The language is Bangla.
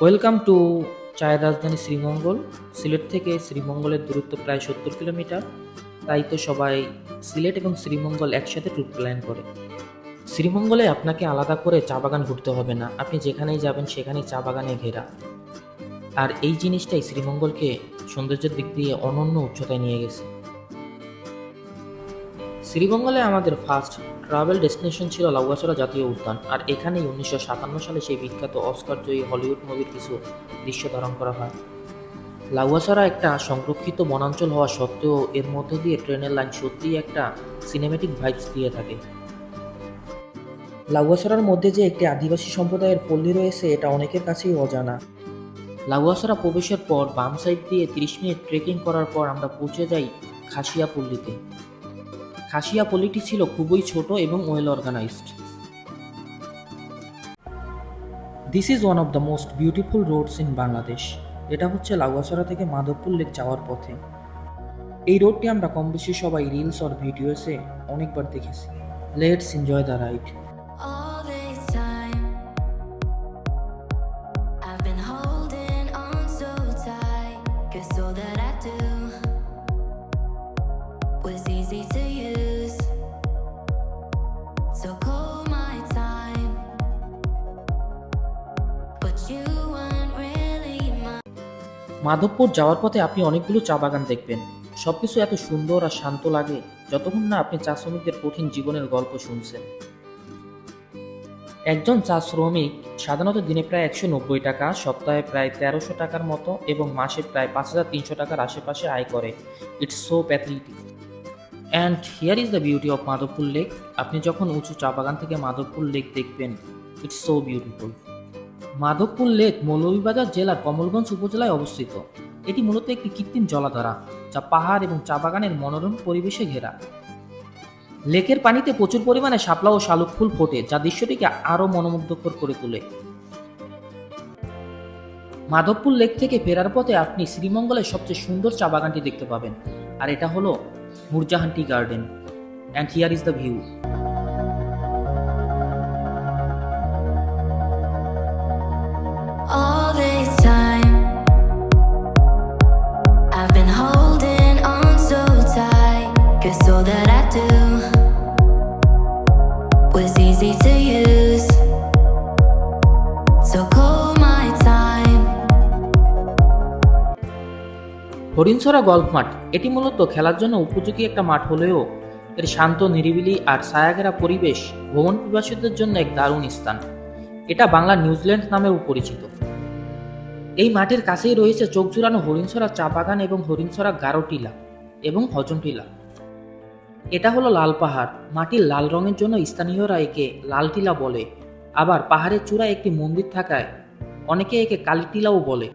ওয়েলকাম টু চায়ের রাজধানী শ্রীমঙ্গল। সিলেট থেকে শ্রীমঙ্গলের দূরত্ব প্রায় 70 কিলোমিটার। তাই তো সবাই সিলেট এবং শ্রীমঙ্গল একসাথে ট্যুর প্ল্যান করে। শ্রীমঙ্গলে আপনাকে আলাদা করে চা বাগান ঘুরতে হবে না, আপনি যেখানেই যাবেন সেখানেই চা বাগানে ঘেরা। আর এই জিনিসটাই শ্রীমঙ্গলকে সৌন্দর্যের দিক দিয়ে অনন্য উচ্চতায় নিয়ে গেছে। শ্রীমঙ্গলে আমাদের ফার্স্ট ট্রাভেল ডেস্টিনেশন ছিল লাউয়াছড়া জাতীয় উদ্যান, আর এখানেই 1957 সালে সেই বিখ্যাত অস্কার জয়ী হলিউড মুভির কিছু দৃশ্য ধারণ করা হয়। লাউয়াছড়া একটা সংরক্ষিত বনাঞ্চল হওয়া সত্ত্বেও এর মধ্য দিয়ে ট্রেনের লাইন সত্যিই একটা সিনেমেটিক ভাইবস দিয়ে থাকে। লাউয়াছড়ার মধ্যে যে একটি আদিবাসী সম্প্রদায়ের পল্লী রয়েছে এটা অনেকের কাছেই অজানা। লাউয়াছড়া প্রবেশের পর বাম সাইড দিয়ে 30 মিনিট ট্রেকিং করার পর আমরা পৌঁছে যাই খাসিয়া পল্লীতে। খাসিয়া পল্লীটি ছিল খুবই ছোট এবং well organized. This is one of the most beautiful roads in Bangladesh. এটা হচ্ছে লাউয়াছড়া থেকে মাধবপুর লেক যাওয়ার পথে। এই রোডটি আমরা কম বেশি সবাই রিলস আর ভিডিওসে অনেকবার দেখেছি। Let's enjoy the ride. All this time, I've been holding on so tight, 'cause all that I do was easy to use. So call my time, but you weren't really mine. Madhabpur যাওয়ার পথে আপনি অনেকগুলো চা বাগান দেখবেন। সবকিছু এত সুন্দর আর শান্ত লাগে যতক্ষণ না আপনি চা শ্রমিকদের কঠিন জীবনের গল্প শুনছেন। একজন চা শ্রমিক সাধারণত দিনে প্রায় 190 টাকা, সপ্তাহে প্রায় 1300 টাকার মতো এবং মাসে প্রায় 5300 টাকার আশেপাশে আয় করে। It's so pathetic. And here is the beauty of Madhabpur lake. আপনি যখন উঁচু চা বাগান থেকে মাধবপুর লেক দেখবেন, it's so beautiful. Madhabpur lake Moulvibazar জেলার কমলগঞ্জ উপজেলায় অবস্থিত। এটি মূলত একটি কৃত্রিম জলাধারা যা পাহাড় এবং চা বাগানের মনোরম পরিবেশে ঘেরা। লেকের পানিতে প্রচুর পরিমাণে শাপলা ও শালুক ফুল ফোটে, যা দৃশ্যটিকে আরও মনোমুগ্ধকর করে তোলে। মাধবপুর লেক থেকে ফেরার পথে আপনি শ্রীমঙ্গলের সবচেয়ে সুন্দর চা বাগানটি দেখতে পাবেন, আর এটা হলো Nurjahan tea garden. And here is the view. All this time, I've been holding on so tight, 'cause all that I do was easy to use. So call my time. Harinchhara golf মাঠ এটি মূলত খেলার জন্য উপযোগী একটা মাঠ হলেও এর শান্ত নিরিবিলি আর ছায়াঘেরা পরিবেশ ভ্রমণ পিপাসুদের জন্য এক দারুণ স্থান। এটা বাংলা নিউজিল্যান্ড নামেও পরিচিত। এই মাঠের কাছেই রয়েছে চোখ জুড়ানো হরিণছড়া চা বাগান এবং হরিণছড়া গারো টিলা এবং হজম টিলা। এটা হলো লাল পাহাড়। মাটির লাল রঙের জন্য স্থানীয়রা একে লাল টিলা বলে। আবার পাহাড়ের চূড়ায় একটি মন্দির থাকায় অনেকে একে কালী টিলাও বলে।